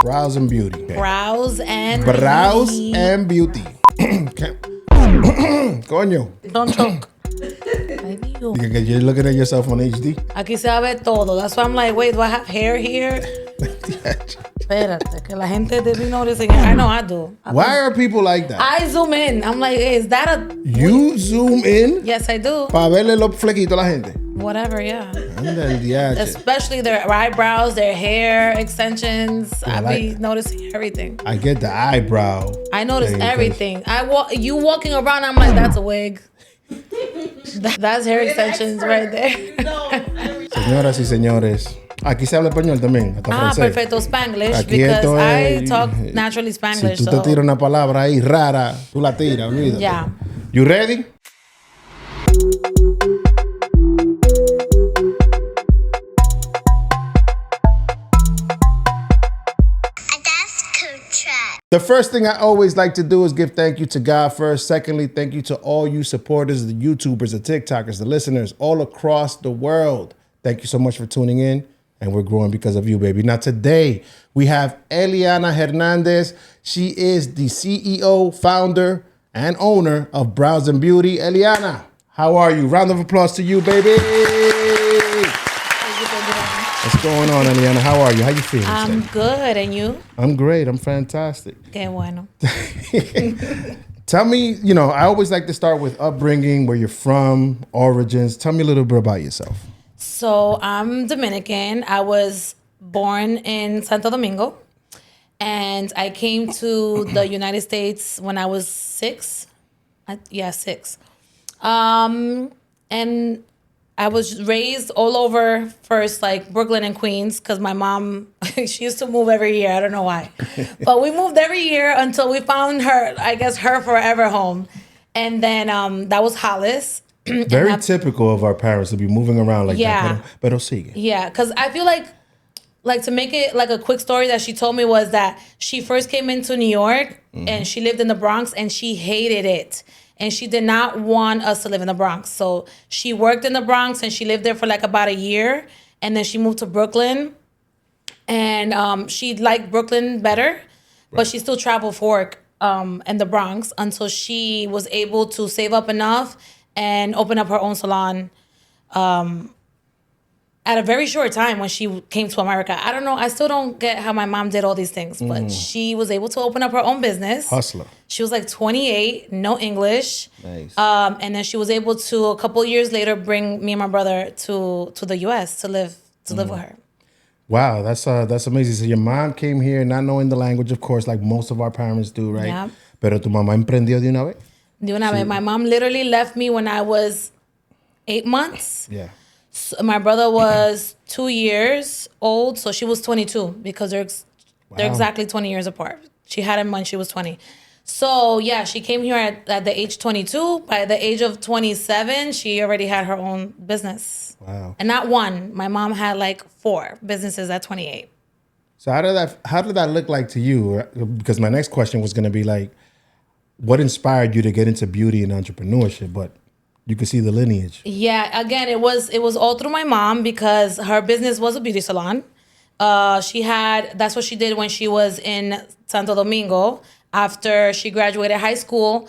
Brows and beauty. Okay. Brows and beauty. Coño. Don't choke. Ay, Dios. Because you're looking at yourself on HD. Aquí se ve todo. That's why I'm like, wait, do I have hair here? Espérate, que la gente they be noticing. I know I do. Why are people like that? I zoom in. I'm like, hey, is that a... You zoom in? Yes, I do. Para verle los flequitos a la gente. Whatever, yeah. Anda el diache. Especially their eyebrows, their hair extensions. I be noticing everything. I get the eyebrow. I notice everything. You walking around, I'm like, that's a wig. That's hair extensions right there. Señoras y señores, aquí se habla español también. Hasta francés. Perfecto Spanglish, aquí because I talk naturally Spanglish. Si tú te tiras una palabra ahí rara, tú la tiras, olvídate. Yeah. You ready? The first thing I always like to do is give thank you to God first. Secondly, thank you to all you supporters, the YouTubers, the TikTokers, the listeners all across the world. Thank you so much for tuning in, and we're growing because of you, baby. Now today, we have Eliana Hernández. She is the CEO, founder, and owner of Brows and Beauty. Eliana, how are you? Round of applause to you, baby. What's going on, Eliana? How are you? How you feeling I'm today? good, and you? I'm great. I'm fantastic. Qué bueno. Tell me, I always like to start with upbringing, where you're from, origins. Tell me a little bit about yourself. So I'm Dominican. I was born in Santo Domingo, and I came to the United States when I was 6. 6. And I was raised all over, first like Brooklyn and Queens, because my mom, she used to move every year. I don't know why. But we moved every year until we found her forever home. And then that was Hollis. Very typical of our parents to be moving around like that. Pero sigue. Yeah, because I feel like to make it like a quick story that she told me was that she first came into New York and she lived in the Bronx and she hated it. And she did not want us to live in the Bronx. So she worked in the Bronx and she lived there for like about a year. And then she moved to Brooklyn. And she liked Brooklyn better. But she still traveled for work in the Bronx until she was able to save up enough and open up her own salon at a very short time when she came to America. I don't know. I still don't get how my mom did all these things. But she was able to open up her own business. Hustler. She was like 28, no English. Nice. And then she was able to, a couple of years later, bring me and my brother to the U.S. to live with her. Wow, that's amazing. So your mom came here not knowing the language, of course, like most of our parents do, right? Yeah. Pero tu mamá emprendió de una vez? De una vez. My mom literally left me when I was 8 months. Yeah. So my brother was 2 years old, so she was 22 because they're exactly 20 years apart. She had him when she was 20. So yeah, she came here at the age 22. By the age of 27, she already had her own business. Wow. And not one. My mom had like 4 businesses at 28. So how did that look like to you? Because my next question was going to be like, what inspired you to get into beauty and entrepreneurship? But you could see the lineage. Yeah, again, it was all through my mom because her business was a beauty salon. That's what she did when she was in Santo Domingo. After she graduated high school,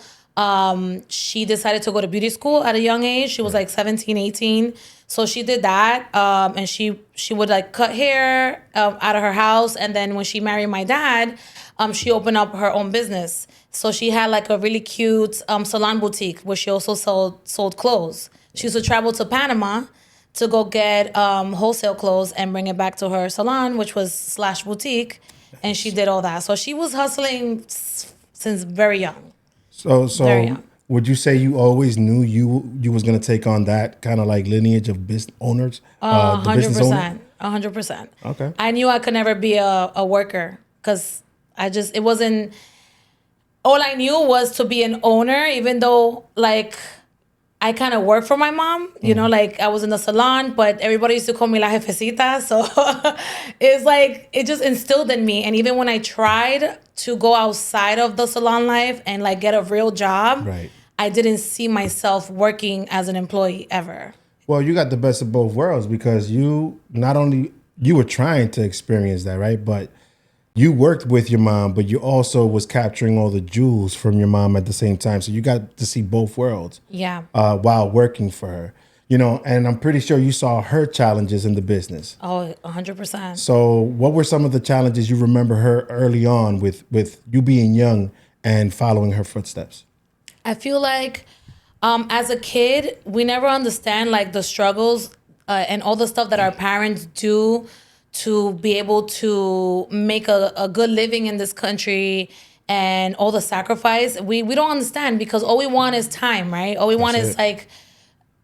she decided to go to beauty school at a young age. She was like 17, 18. So she did that. And she would like cut hair out of her house. And then when she married my dad, she opened up her own business. So she had like a really cute salon boutique where she also sold clothes. She used to travel to Panama to go get wholesale clothes and bring it back to her salon, which was / boutique. And she did all that. So she was hustling since very young. So very young. Would you say you always knew you was going to take on that kind of like lineage of business owners? 100%. 100%. Okay. I knew I could never be a worker because it wasn't, all I knew was to be an owner, even though like I kind of worked for my mom, you know, like I was in the salon, but everybody used to call me la jefecita. So it's like, it just instilled in me. And even when I tried to go outside of the salon life and like get a real job, right, I didn't see myself working as an employee ever. Well, you got the best of both worlds because you were trying to experience that, right? But you worked with your mom, but you also was capturing all the jewels from your mom at the same time. So you got to see both worlds. Yeah. While working for her, you know, and I'm pretty sure you saw her challenges in the business. Oh, 100%. So what were some of the challenges you remember her early on with you being young and following her footsteps? I feel like as a kid, we never understand like the struggles and all the stuff that our parents do to be able to make a good living in this country and all the sacrifice. We don't understand because all we want is time, right? All we want is like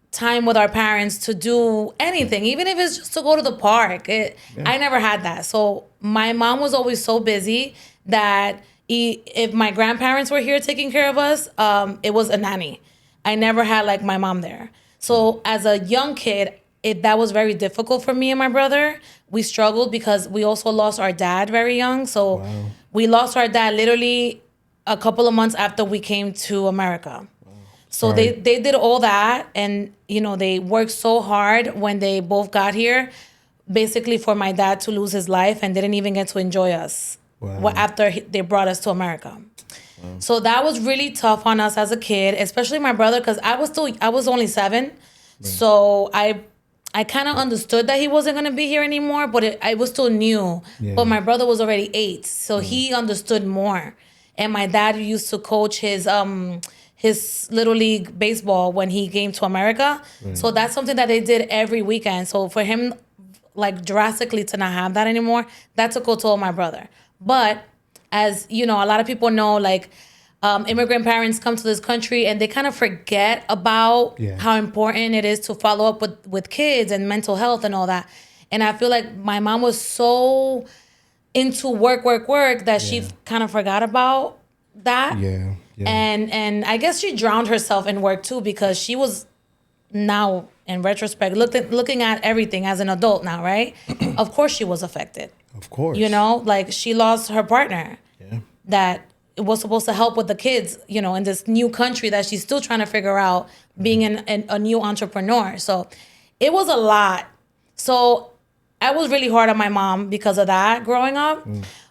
time with our parents to do anything, even if it's just to go to the park. I never had that. So my mom was always so busy that if my grandparents were here taking care of us, it was a nanny. I never had like my mom there. So as a young kid, that was very difficult for me and my brother. We struggled because we also lost our dad very young. So we lost our dad literally a couple of months after we came to America. So they did all that, and you know, they worked so hard when they both got here, basically for my dad to lose his life and didn't even get to enjoy us after they brought us to America. So that was really tough on us as a kid, especially my brother, because I was only 7, so I kind of understood that he wasn't gonna be here anymore, but I was still new. Yeah. But my brother was already 8, so he understood more. And my dad used to coach his little league baseball when he came to America. So that's something that they did every weekend. So for him, like drastically to not have that anymore, that took a toll on my brother. But as you know, a lot of people know, like immigrant parents come to this country and they kind of forget about how important it is to follow up with kids and mental health and all that. And I feel like my mom was so into work that she kind of forgot about that. Yeah. And I guess she drowned herself in work too, because she was now in retrospect looking at everything as an adult now, right? Of course she was affected. Of course. You know, like she lost her partner that was supposed to help with the kids, you know, in this new country that she's still trying to figure out being a new entrepreneur. So it was a lot. So I was really hard on my mom because of that growing up.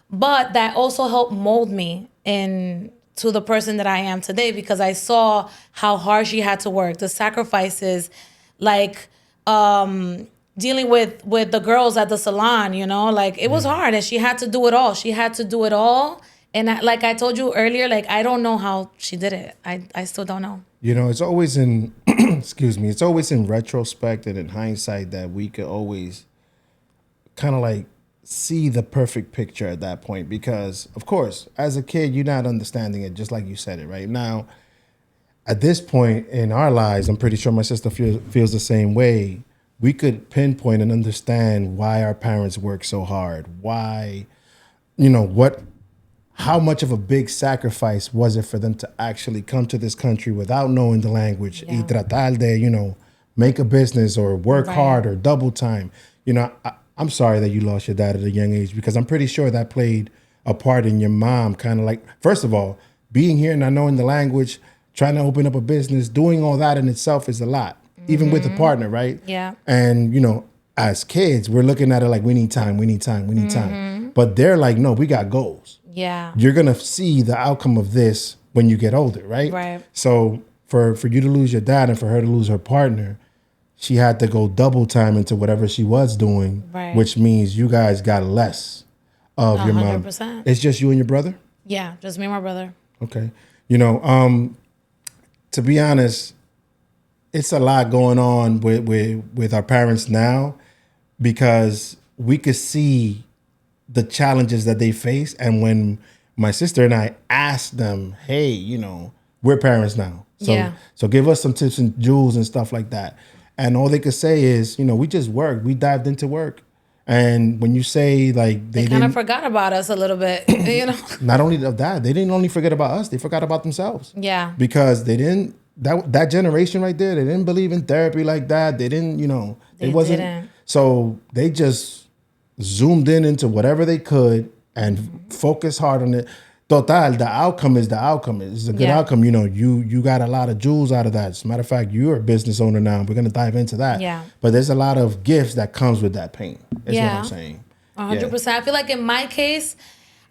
But that also helped mold me to the person that I am today, because I saw how hard she had to work, the sacrifices, like dealing with the girls at the salon, you know, like it was hard, and she had to do it all. She had to do it all. And like I told you earlier, like I don't know how she did it. I still don't know. You know, it's always in, excuse me, it's always in retrospect and in hindsight that we could always kind of like see the perfect picture at that point, because of course as a kid you're not understanding it, just like you said it right now. At this point in our lives, I'm pretty sure my sister feels the same way. We could pinpoint and understand why our parents work so hard, why, you know, how much of a big sacrifice was it for them to actually come to this country without knowing the language, y tratar de, you know, make a business or work hard or double time. You know, I'm sorry that you lost your dad at a young age, because I'm pretty sure that played a part in your mom kind of like, first of all, being here and not knowing the language, trying to open up a business, doing all that in itself is a lot, even with a partner, right? Yeah. And, you know, as kids, we're looking at it like we need time. But they're like, no, we got goals. Yeah. You're going to see the outcome of this when you get older, right? Right. So for you to lose your dad and for her to lose her partner, she had to go double time into whatever she was doing, which means you guys got less of your mom. 100%. It's just you and your brother? Yeah, just me and my brother. Okay. You know, to be honest, it's a lot going on with our parents now, because we could see the challenges that they face. And when my sister and I asked them, hey, you know, we're parents now. So give us some tips and jewels and stuff like that. And all they could say is, you know, we just worked. We dived into work. And when you say like they kind of forgot about us a little bit, you know. Not only of that, they didn't only forget about us, they forgot about themselves. Yeah. Because they didn't, that generation right there, they didn't believe in therapy like that. They didn't, you know, it wasn't. Didn't. So they just zoomed into whatever they could and focused hard on it. Total, the outcome is the outcome. It's a good outcome. You know, you got a lot of jewels out of that. As a matter of fact, you're a business owner now. We're going to dive into that. Yeah. But there's a lot of gifts that comes with that pain. Is what I'm saying. 100%. I feel like in my case,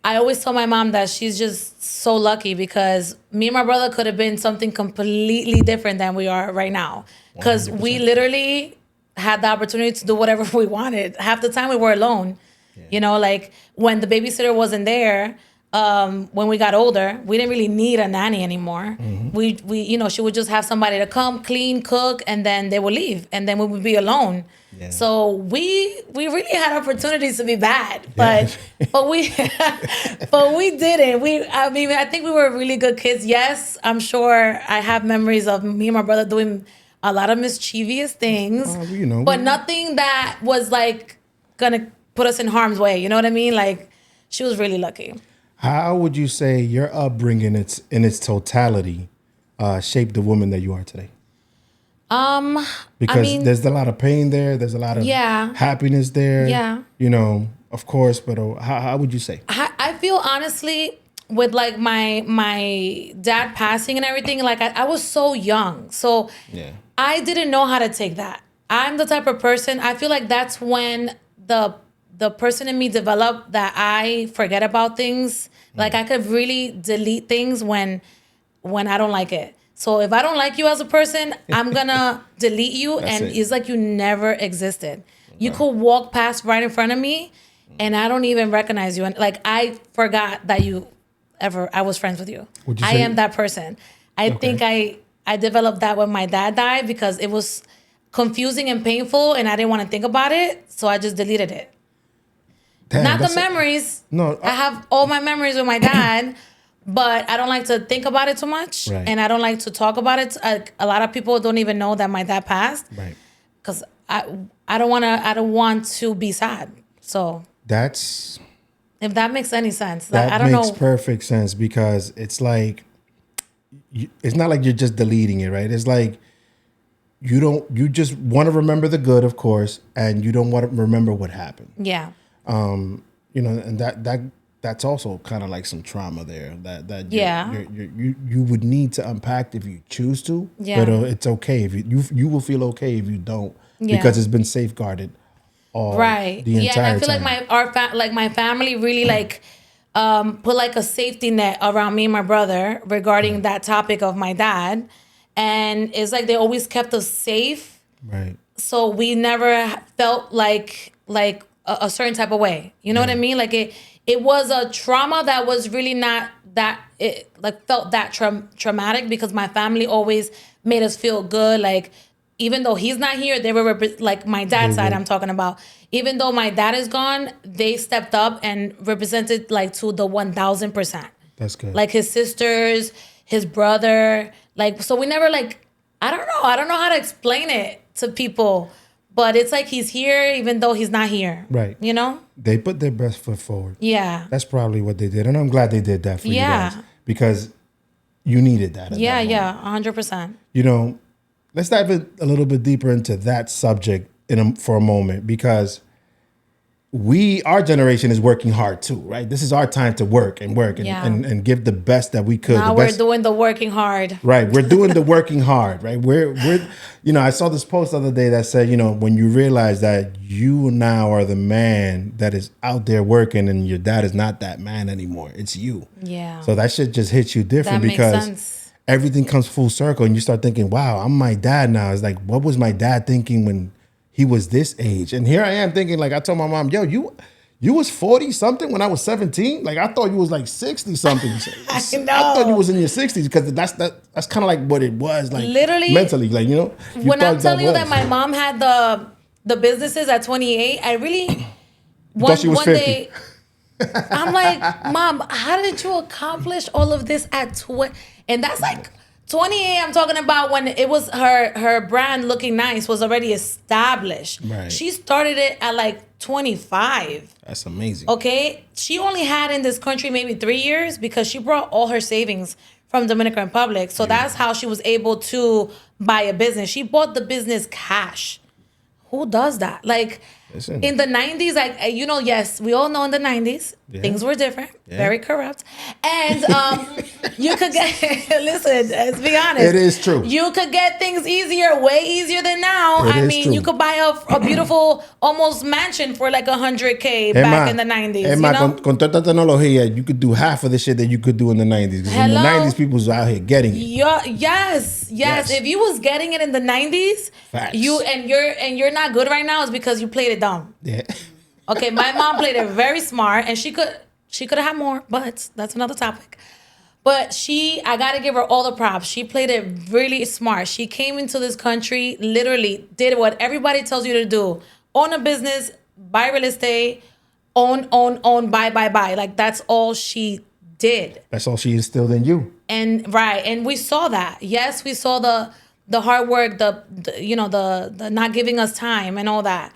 I always tell my mom that she's just so lucky because me and my brother could have been something completely different than we are right now. Because we literally had the opportunity to do whatever we wanted. Half the time we were alone. Yeah. You know, like when the babysitter wasn't there, when we got older, we didn't really need a nanny anymore. Mm-hmm. We you know, she would just have somebody to come, clean, cook, and then they would leave, and then we would be alone. Yeah. So we really had opportunities to be bad, but but we didn't. I think we were really good kids. Yes, I'm sure I have memories of me and my brother doing a lot of mischievous things, but nothing that was like gonna put us in harm's way. You know what I mean? Like, she was really lucky. How would you say your upbringing, in its totality, shaped the woman that you are today? Because there's a lot of pain there. There's a lot of happiness there. Yeah. You know, of course, but how would you say? I feel honestly with like my dad passing and everything, like I was so young. So I didn't know how to take that. I'm the type of person, I feel like that's when the person in me developed that I forget about things. Like I could really delete things when I don't like it. So if I don't like you as a person, I'm gonna delete you, and it's like you never existed. You could walk past right in front of me, and I don't even recognize you. And like I forgot that I was friends with you. I am that person. I think I developed that when my dad died because it was confusing and painful, and I didn't want to think about it, so I just deleted it. Damn, not the memories. No, I have all my memories with my dad, but I don't like to think about it too much, and I don't like to talk about it. A lot of people don't even know that my dad passed, because I don't want to be sad. So that's, if that makes any sense. That I don't know. Makes perfect sense, because it's like it's not like you're just deleting it, right? It's like you just want to remember the good, of course, and you don't want to remember what happened. Yeah. You know, and that's also kind of like some trauma there that you would need to unpack if you choose to. Yeah. But it's okay if you will feel okay if you don't, because it's been safeguarded all the entire time. And I feel like my family really like put like a safety net around me and my brother regarding that topic of my dad, and it's like they always kept us safe. Right. So we never felt like a certain type of way. You know what I mean? Like it was a trauma that was really not that, it like felt that traumatic, because my family always made us feel good. Like, even though he's not here, they were like my dad's side I'm talking about. Even though my dad is gone, they stepped up and represented like to the 1000%. That's good. Like his sisters, his brother, like, so we never like, I don't know how to explain it to people. But it's like he's here even though he's not here. Right. You know? They put their best foot forward. Yeah. That's probably what they did. And I'm glad they did that for you guys. Because you needed that. Yeah, 100%. You know, let's dive a little bit deeper into that subject for a moment, because our generation is working hard too, right? This is our time to work and give the best that we could. Now we're doing the working hard. Right. We're doing the working hard, right? We're you know, I saw this post the other day that said, you know, when you realize that you now are the man that is out there working and your dad is not that man anymore. It's you. Yeah. So that shit just hits you different, because everything comes full circle and you start thinking, wow, I'm my dad now. It's like, what was my dad thinking when he was this age? And here I am thinking, like, I told my mom, yo, you was 40 something when I was 17. Like, I thought you was like 60 something. I know. I thought you was in your 60s, because that's kind of like what it was, like, literally mentally, like, you know. When I'm telling you that my mom had the businesses at 28, I really thought she was 50. Day I'm like, Mom, how did you accomplish all of this at 20? And that's like 28, I'm talking about when it was her brand looking nice was already established. Right. She started it at like 25. That's amazing. Okay. She only had in this country maybe 3 years, because she brought all her savings from Dominican Republic. So that's how she was able to buy a business. She bought the business cash. Who does that? Like, Listen. In the 90s, like, yes, we all know in the 90s, things were different, very corrupt. And you could get, listen, let's be honest. It is true. You could get things easier, way easier than now. True. You could buy a beautiful, almost mansion for like $100K back in the 90s. Con toda esta tecnología, you could do half of the shit that you could do in the 90s. Because in the 90s, people was out here getting it. Yes. If you was getting it in the 90s, Facts. you're not good right now is because you played it dumb. Yeah. Okay, my mom played it very smart, and she could have had more, but that's another topic. But I gotta give her all the props. She played it really smart. She came into this country, literally did what everybody tells you to do: own a business, buy real estate, own, buy. Like that's all she did. That's all she instilled in you. And we saw that. Yes, we saw the hard work, the not giving us time and all that.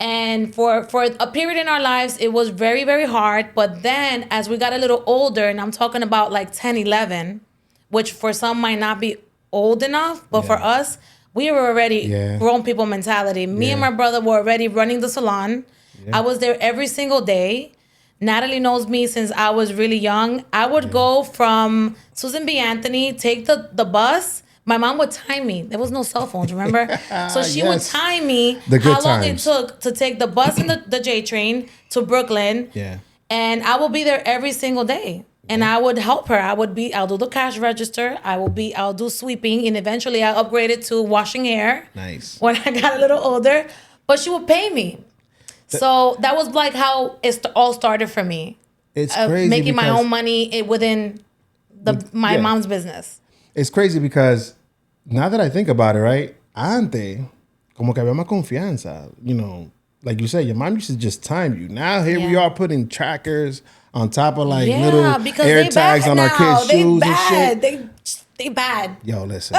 And for a period in our lives, it was very, very hard. But then as we got a little older, and I'm talking about like 10, 11, which for some might not be old enough, but for us, we were already grown people mentality. Me and my brother were already running the salon. Yeah. I was there every single day. Natalie knows me since I was really young. I would go from Susan B. Anthony, take the bus. My mom would time me. There was no cell phones, remember? So she would time me how long it took to take the bus and the J train to Brooklyn. Yeah. And I would be there every single day. And I would help her. I'll do the cash register. I'll do sweeping. And eventually I upgraded to washing hair. Nice. When I got a little older. But she would pay me. So that was like how it all started for me. It's crazy. Making my own money within my mom's business. It's crazy because now that I think about it, right? Antes, como que había más confianza. Like you said, your mom used to just time you. Now here we are putting trackers on top of like little air tags on our kids' shoes and shit. They bad. Yo, listen,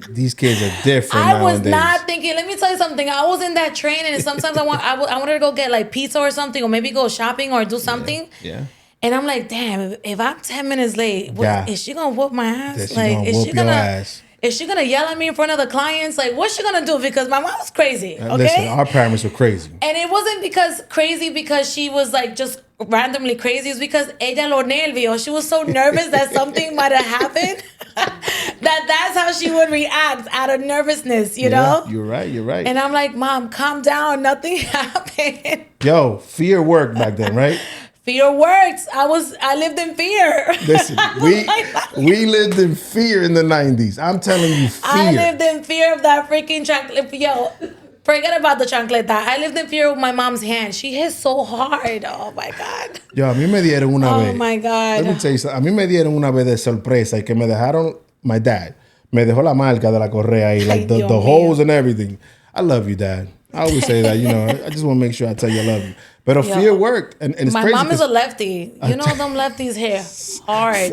these kids are different I was nowadays. not thinking, let me tell you something. I was in that train and sometimes I wanted to go get like pizza or something, or maybe go shopping or do something. Yeah. And I'm like, damn, if I'm 10 minutes late, is she gonna whoop my ass? Is she gonna yell at me in front of the clients? Like, what's she gonna do? Because my mom was crazy. Okay? Listen, our parents were crazy. And it wasn't because she was like just randomly crazy. It's because ella lo nervio. She was so nervous that something might have happened. That's how she would react out of nervousness, you know? You're right. And I'm like, Mom, calm down. Nothing happened. Yo, fear worked back then, right? Fear works. I lived in fear. Listen, we lived in fear in the 90s. I'm telling you, fear. I lived in fear of that freaking chocolate. Yo, forget about the chancleta. I lived in fear of my mom's hand. She hit so hard. Oh my God. Yo, a mí me dieron una vez. Oh my God. Let me tell you something. A mí me dieron una vez de sorpresa y que me dejaron, my dad, me dejó la marca de la correa ahí, like the holes and everything. I love you, Dad. I always say that, I just want to make sure I tell you I love you. But fear worked. And it's my crazy. My mom is a lefty. You know them lefties here. Hard.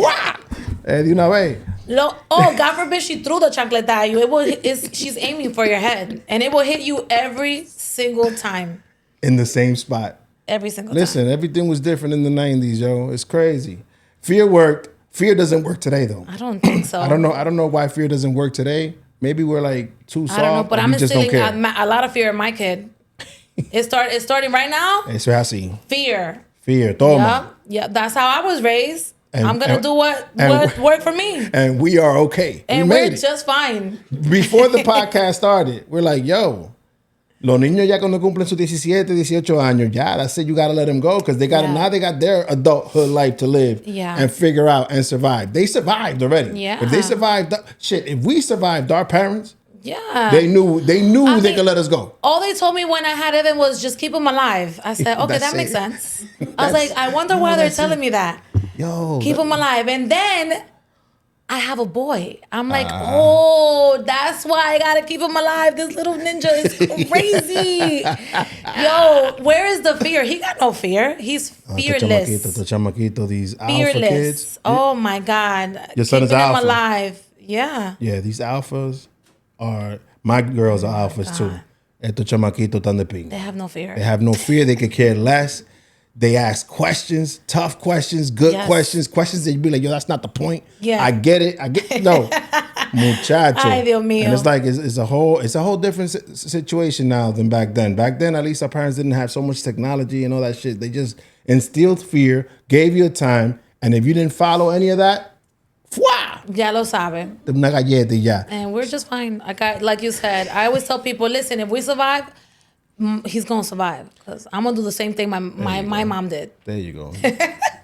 De una vez. God forbid she threw the chancleta at you. She's aiming for your head. And it will hit you every single time. In the same spot. Every single Listen, time. Everything was different in the 90s, yo. It's crazy. Fear worked. Fear doesn't work today, though. I don't think so. I don't know why fear doesn't work today. Maybe we're like too soft. I don't know, but I'm instilling a lot of fear in my kid. It's starting right now. Eso es así. Fear. Toma. Yeah, that's how I was raised. I'm going to do what worked for me. And we are okay. And we're just fine. Before the podcast started, we're like, yo, los niños ya cuando cumplen sus 17, 18 años, ya, that's it, you got to let them go because now they got their adulthood life to live and figure out and survive. They survived already. Yeah. If they survived, if we survived our parents, yeah, they knew they could let us go. All they told me when I had Evan was just keep him alive. I said, okay, that makes sense. I was like, I wonder why they're telling me that. Yo, keep him alive. And then I have a boy. I'm like, oh, that's why I gotta keep him alive. This little ninja is crazy. Yo, where is the fear? He got no fear. He's fearless. The chamaquito, these fearless. Alpha kids. Oh my God. Your son is alpha. alpha. Him alive. Yeah. Yeah, these alphas my girls are alphas too. Estos chamaquitos tan de pinga. They have no fear. They have no fear. They could care less. They ask questions, tough questions, good questions that you be like, yo, that's not the point. Yeah. I get it. No. Muchacho. Ay, Dios mío. And it's like it's a whole different situation now than back then. Back then, at least our parents didn't have so much technology and all that shit. They just instilled fear, gave you a time, and if you didn't follow any of that, ¡fua! Ya lo sabe. Una galleta y ya. And we're just fine. Like you said, I always tell people, listen, if we survive, he's gonna survive. Because I'm gonna do the same thing my mom did. There you go.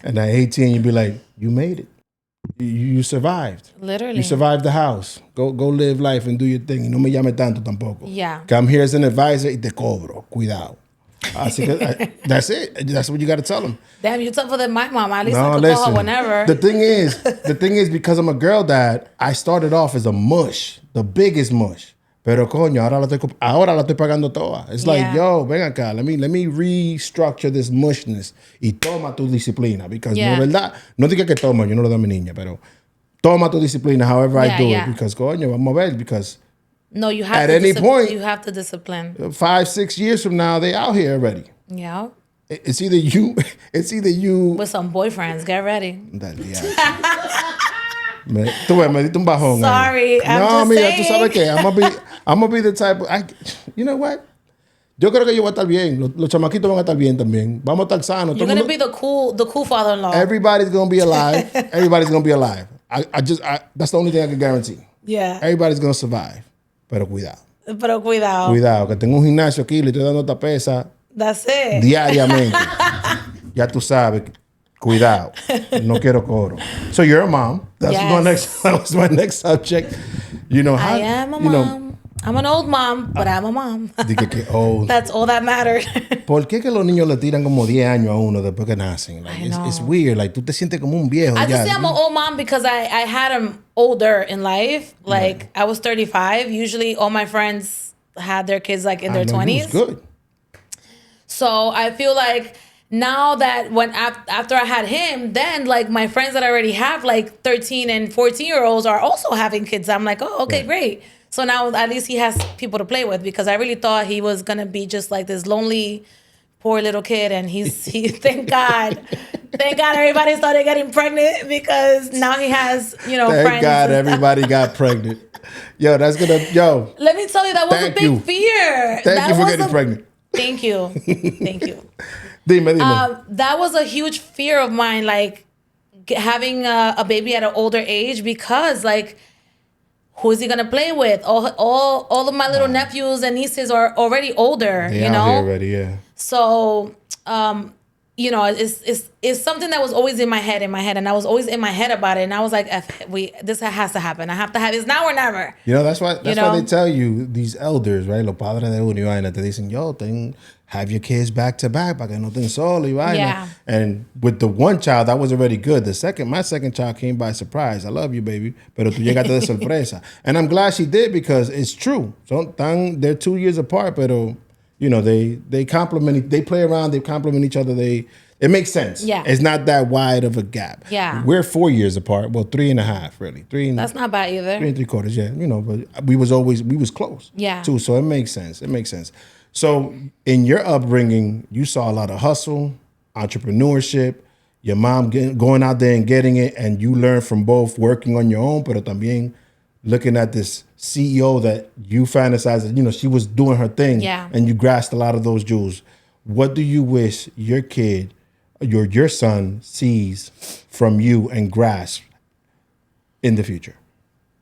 And at 18, you'd be like, you made it. You survived. Literally. You survived the house. Go live life and do your thing. Y no me llame tanto tampoco. Yeah. Come here as an advisor y te cobro. Cuidado. Así que, that's it. That's what you got to tell them. Damn, you tougher than my mom. At least No, I could listen. call her whenever. The thing is, because I'm a girl dad, I started off as a mush, the biggest mush. Pero coño, ahora la estoy pagando toda. It's like, yo, ven acá, let me restructure this mushness y toma tu disciplina. Because, de verdad, no diga que toma, yo no lo doy a mi niña, pero toma tu disciplina however I do it. Because, coño, vamos a ver, because no, you have at to any point, you have to discipline. 5-6 years from now, they out here already. Yeah. It's either you with some boyfriends. Get ready. Tú ves, me diste un bajón. Sorry, I'm no, just mira, saying. tú sabes qué, I'm gonna be the type of, you know what? Yo creo que yo voy a estar bien. Los chamaquitos van a estar bien también. Vamos a estar sanos. You're gonna be the cool father-in-law. Everybody's gonna be alive. Everybody's gonna be alive. That's the only thing I can guarantee. Yeah. Everybody's gonna survive. Pero cuidado. Cuidado. Cuidado, que tengo un gimnasio aquí, le estoy dando esta pesa. That's it. Diariamente. Ya tú sabes. Cuidado. No quiero coro. So you're a mom. That was my next subject. You know how I am a mom. I'm an old mom, but I'm a mom. Dije que old. That's all that matters. ¿Por qué que los niños le tiran como 10 años a uno después que nacen? Like, it's weird. Like, tú te sientes como un viejo. I just say I'm an old mom because I had him older in life. Like, I was 35. Usually, all my friends had their kids like in their 20s. Good. So I feel like now that after I had him, then like my friends that I already have like 13 and 14-year-olds are also having kids. I'm like, oh, okay, great. So now at least he has people to play with, because I really thought he was gonna be just like this lonely, poor little kid. And he thank God everybody started getting pregnant, because now he has, friends. Thank God everybody got pregnant. Yo, that's gonna, Let me tell you, that was a big fear. Thank you for getting pregnant. Thank you. Thank you. Dime. That was a huge fear of mine, like having a baby at an older age, because like, who is he gonna play with? All of my little nephews and nieces are already older. They out here already, yeah. So, it's something that was always in my head, and I was always in my head about it. And I was like, this has to happen. I have to have it. It's now or never. That's why they tell you, these elders, right? Los padres de uno y vaina te dicen, have your kids back to back para que no estén solo y vaina. Yeah. And with the one child, that was already good. My second child came by surprise. I love you, baby. Pero tú llegaste de sorpresa. And I'm glad she did, because it's true. They're 2 years apart, pero, they complement, they play around, they complement each other. It makes sense. Yeah. It's not that wide of a gap. Yeah. We're 4 years apart. Well, 3.5, really. That's not bad either. 3 3/4, yeah. But we was close. Yeah. Too. So it makes sense. So in your upbringing, you saw a lot of hustle, entrepreneurship, your mom going out there and getting it, and you learned from both working on your own, pero también looking at this CEO that you fantasized, she was doing her thing, and you grasped a lot of those jewels. What do you wish your kid, your son sees from you and grasp in the future?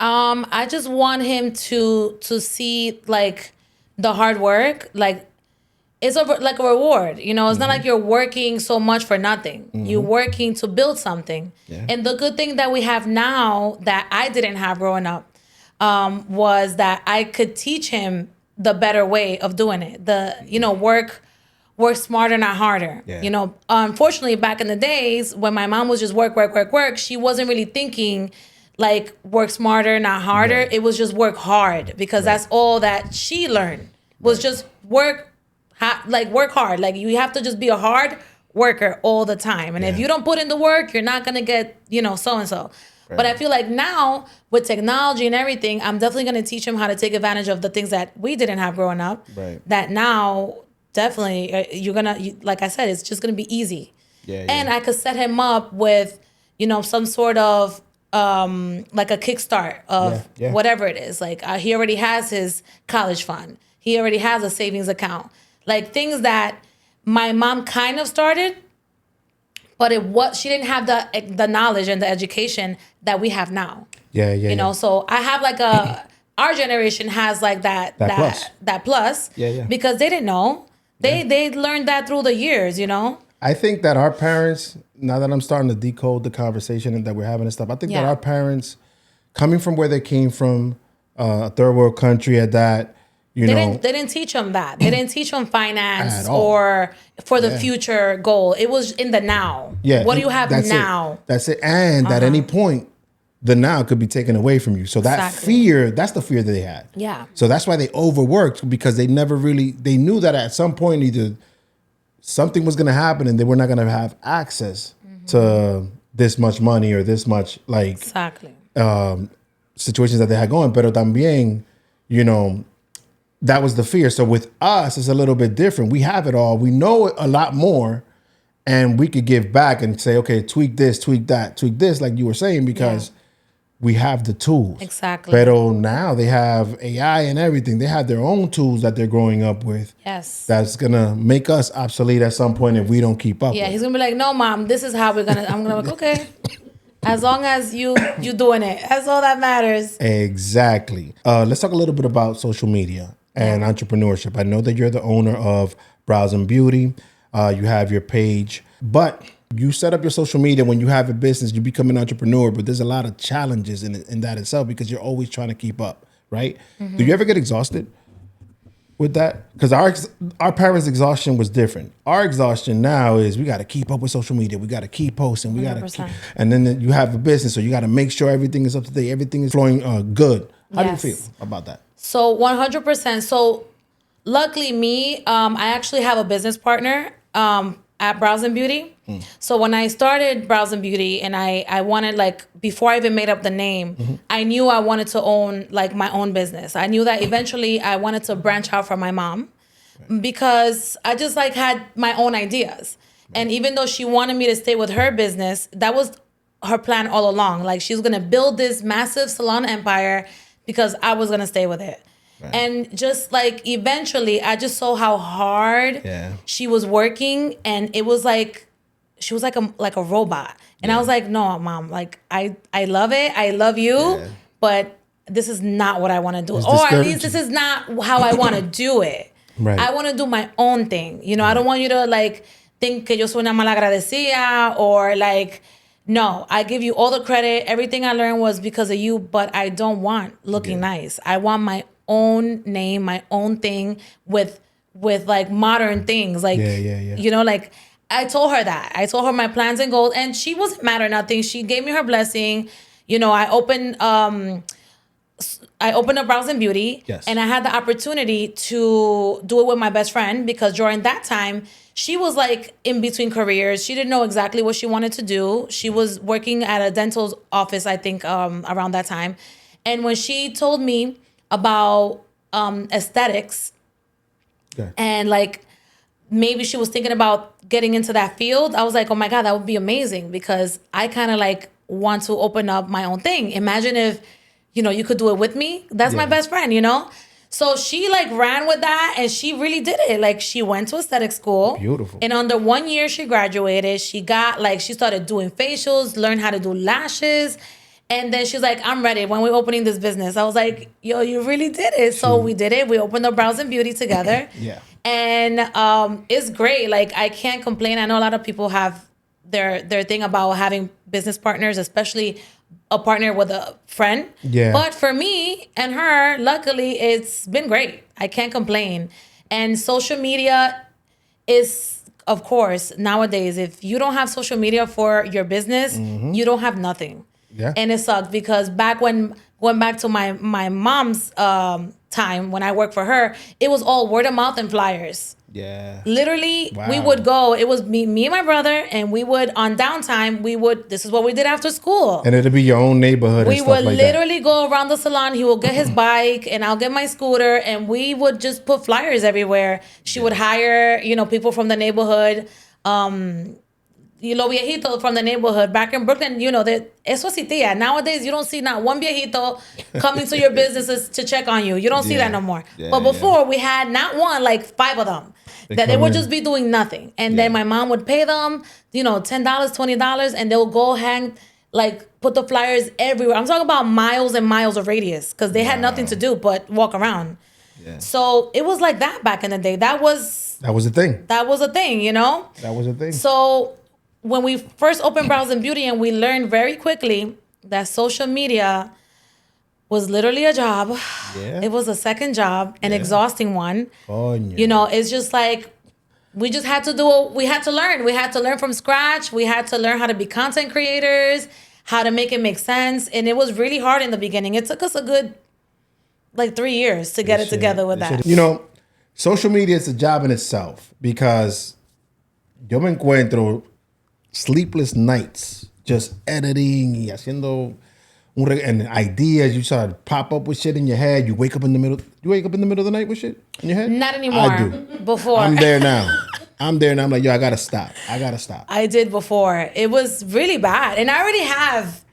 I just want him to see like the hard work, like it's like a reward. It's not like you're working so much for nothing. You're working to build something. Yeah. And the good thing that we have now that I didn't have growing up was that I could teach him the better way of doing it. Work smarter, not harder. Yeah. Unfortunately, back in the days when my mom was just work, she wasn't really thinking like work smarter, not harder. Right. It was just work hard, because that's all that she learned was just work hard. Like you have to just be a hard worker all the time. And if you don't put in the work, you're not going to get, so-and-so. Right. But I feel like now with technology and everything, I'm definitely going to teach him how to take advantage of the things that we didn't have growing up. Right. That now definitely like I said, it's just going to be easy. Yeah, and I could set him up with, some sort of like a kickstart of whatever it is. Like he already has his college fund. He already has a savings account. Like things that my mom kind of started, but she didn't have the knowledge and the education that we have now. You know, so I have like our generation has like that plus. Because they didn't know. They learned that through the years, you know? I think that our parents, now that I'm starting to decode the conversation that we're having and stuff, I think that our parents, coming from where they came from, a third world country at that, they didn't teach them that. They didn't teach them finance or for the future goal. It was in the now. What do you have now? That's it. And at any point, the now could be taken away from you. So that fear, that's the fear that they had. So that's why they overworked, because they never really, they knew that at some point either something was going to happen and they were not going to have access to this much money or this much like situations that they had going. Pero también, that was the fear. So with us, it's a little bit different. We have it all. We know a lot more, and we could give back and say, okay, tweak this, tweak that, tweak this, like you were saying, because we have the tools. Pero now they have AI and everything. They have their own tools that they're growing up with. That's going to make us obsolete at some point if we don't keep up. He's going to be like, no, mom, this is how we're going to, I'm going to be like, okay. As long as you doing it. That's all that matters. Exactly. Let's talk a little bit about social media and entrepreneurship. I know that you're the owner of Brows and Beauty. You have your page, but you set up your social media. When you have a business, you become an entrepreneur, but there's a lot of challenges in that itself, because you're always trying to keep up, right? Do you ever get exhausted with that? Because our parents' exhaustion was different. Our exhaustion now is we got to keep up with social media. We got to keep posting. We got to, and then you have a business, so you got to make sure everything is up to date. Everything is flowing good. How do you feel about that? So 100%. So luckily I actually have a business partner at Brows and Beauty. So when I started Brows and Beauty, and I wanted, like, before I even made up the name, I knew I wanted to own like my own business. I knew that eventually I wanted to branch out from my mom, because I just like had my own ideas. And even though she wanted me to stay with her business, that was her plan all along. Like, she was going to build this massive salon empire because I was going to stay with it. And just like eventually I just saw how hard she was working, and it was like she was like a robot. And I was like, no, mom, like I love it. I love you, but this is not what I want to do. Or at least this is not how I want to do it. I want to do my own thing. I don't want you to like think que yo soy una malagradecida, or like, no, I give you all the credit. Everything I learned was because of you, but I don't want looking nice. I want my own name, my own thing with like modern things. Like, like I told her that. I told her my plans and goals, and she wasn't mad or nothing. She gave me her blessing. I opened up Brows and Beauty, and I had the opportunity to do it with my best friend, because during that time, she was like in between careers. She didn't know exactly what she wanted to do. She was working at a dental office, I think, around that time. And when she told me about aesthetics, and like maybe she was thinking about getting into that field, I was like, oh my God, that would be amazing, because I kind of like want to open up my own thing. Imagine if, you could do it with me. That's my best friend, So she like ran with that, and she really did it. Like, she went to aesthetic school. Beautiful. And under 1 year she graduated. She got like, she started doing facials, learned how to do lashes. And then she's like, I'm ready. When we're opening this business, I was like, yo, you really did it. So we did it. We opened up Brows and Beauty together. And it's great. Like, I can't complain. I know a lot of people have their thing about having business partners, especially a partner with a friend. But for me and her, luckily, it's been great. I can't complain. And social media is, of course, nowadays, if you don't have social media for your business, you don't have nothing. And it sucked, because going back to my mom's time when I worked for her, it was all word of mouth and flyers. Literally, we would go. It was me and my brother, and we would, on downtime, this is what we did after school. And it'd be your own neighborhood. We would literally go around the salon. He will get his bike, and I'll get my scooter, and we would just put flyers everywhere. She would hire, people from the neighborhood. los viejitos from the neighborhood back in Brooklyn, you know, eso existía. Nowadays, you don't see not one viejito coming to your businesses to check on you. You don't see that no more. But before, we had not one, like 5 of them. That they would just be doing nothing. And then my mom would pay them, you know, $10, $20, and they would go hang, like, put the flyers everywhere. I'm talking about miles and miles of radius because they had nothing to do but walk around. Yeah. So it was like that back in the day. That was a thing. That was a thing, you know? That was a thing. So when we first opened Brows and Beauty, and we learned very quickly that social media was literally a job. Yeah. It was a second job, an exhausting one. Oh, yeah. You know, it's just like we just had to do. We had to learn. We had to learn from scratch. We had to learn how to be content creators, how to make it make sense, and it was really hard in the beginning. It took us a good 3 years to get it together with that. You know, social media is a job in itself because yo me encuentro sleepless nights just editing y haciendo and ideas. You start to pop up with shit in your head. You wake up in the middle. You wake up in the middle of the night with shit in your head? Not anymore. I do. Before. I'm there now. I'm like, yo, I gotta stop. I did before. It was really bad. And I already have,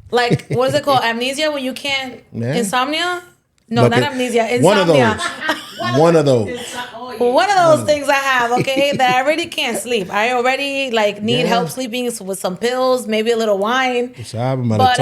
like, what is it called? Amnesia when you can't, insomnia? No, look, not amnesia. Insomnia. One of those. One of those things I have, okay, that I really can't sleep. I already need help sleeping with some pills, maybe a little wine. But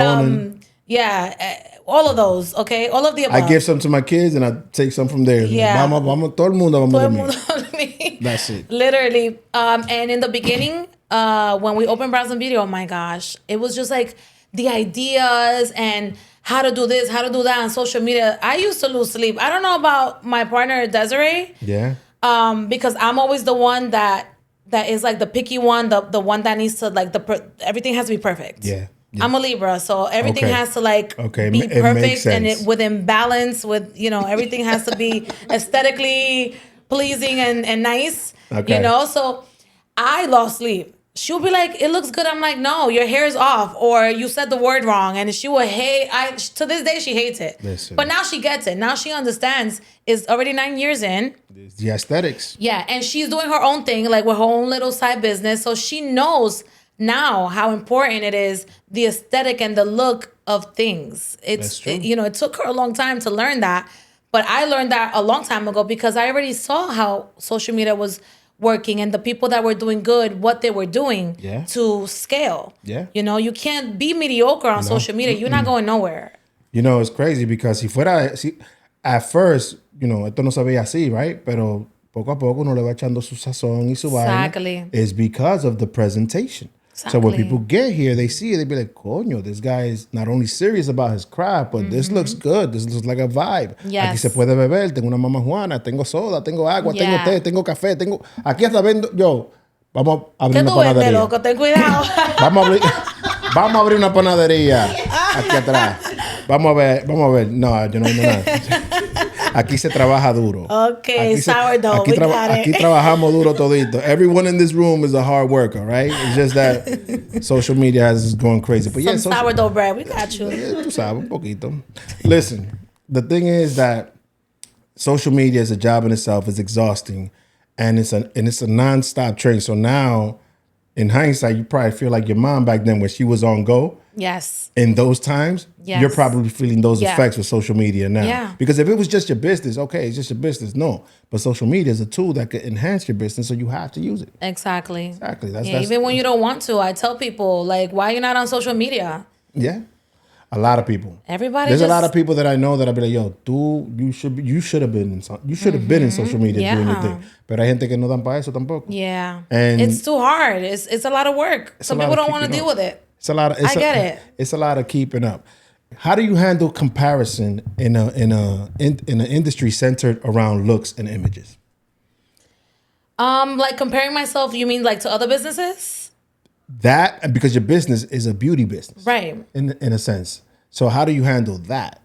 all of those, okay, all of the above. I give some to my kids and I take some from there. Yeah, vamos, todo el mundo vamos a me. That's it. Literally, and in the beginning, when we opened Brows and Beauty, oh my gosh, it was just like the ideas and how to do this, how to do that on social media. I used to lose sleep. I don't know about my partner, Desiree. Yeah. Because I'm always the one that is like the picky one, the one that needs to everything has to be perfect. Yeah. I'm a Libra, so everything has to be perfect and within balance with, you know, everything has to be aesthetically pleasing and nice, you know? So I lost sleep. She'll be like, it looks good. I'm like, no, your hair is off, or you said the word wrong. And she will hate, to this day, she hates it. Listen. But now she gets it. Now she understands. It's already 9 years in. The aesthetics. Yeah, and she's doing her own thing, like with her own little side business. So she knows now how important it is, the aesthetic and the look of things. It's, you know, it took her a long time to learn that. But I learned that a long time ago because I already saw how social media was working and the people that were doing good, what they were doing to scale. Yeah. You know, you can't be mediocre on social media. You're not going nowhere. You know, it's crazy because at first, you know, esto no se veía así, right? Pero poco a poco uno le va echando su sazón y su vaina. It's because of the presentation. Exactly. So when people get here, they see it, they be like, coño, this guy is not only serious about his craft, but this looks good. This looks like a vibe. Yes. Aquí se puede beber. Tengo una mamá Juana, tengo soda, tengo agua, tengo té, tengo café, aquí hasta vendo. Yo, vamos a abrir una panadería. Loco? Ten cuidado. Vamos a abrir una panadería aquí atrás. Vamos a ver. No, yo no vendo nada. Aquí se trabaja duro. Okay, sourdough. Aquí trabajamos duro todito. Everyone in this room is a hard worker, right? It's just that social media is going crazy. But some sourdough bread, we got you. Tú sabes, un poquito. Listen, the thing is that social media is a job in itself. It's exhausting, and it's a nonstop train. So now, in hindsight, you probably feel like your mom back then when she was on go. Yes. In those times, you're probably feeling those effects with social media now. Yeah. Because if it was just your business, okay, it's just your business. No. But social media is a tool that could enhance your business, so you have to use it. Exactly. That's even when you don't want to, I tell people, like, why are you not on social media? Yeah. A lot of people. There's a lot of people that I know that I'll be like, yo, you should have been in social media doing your thing. Pero hay gente que no dan para eso tampoco. Yeah. And it's too hard. It's a lot of work. Some people don't want to deal with it. I get it. It's a lot of keeping up. How do you handle comparison in an industry centered around looks and images? Like comparing myself, you mean like to other businesses? That, because your business is a beauty business. Right. In a sense. So how do you handle that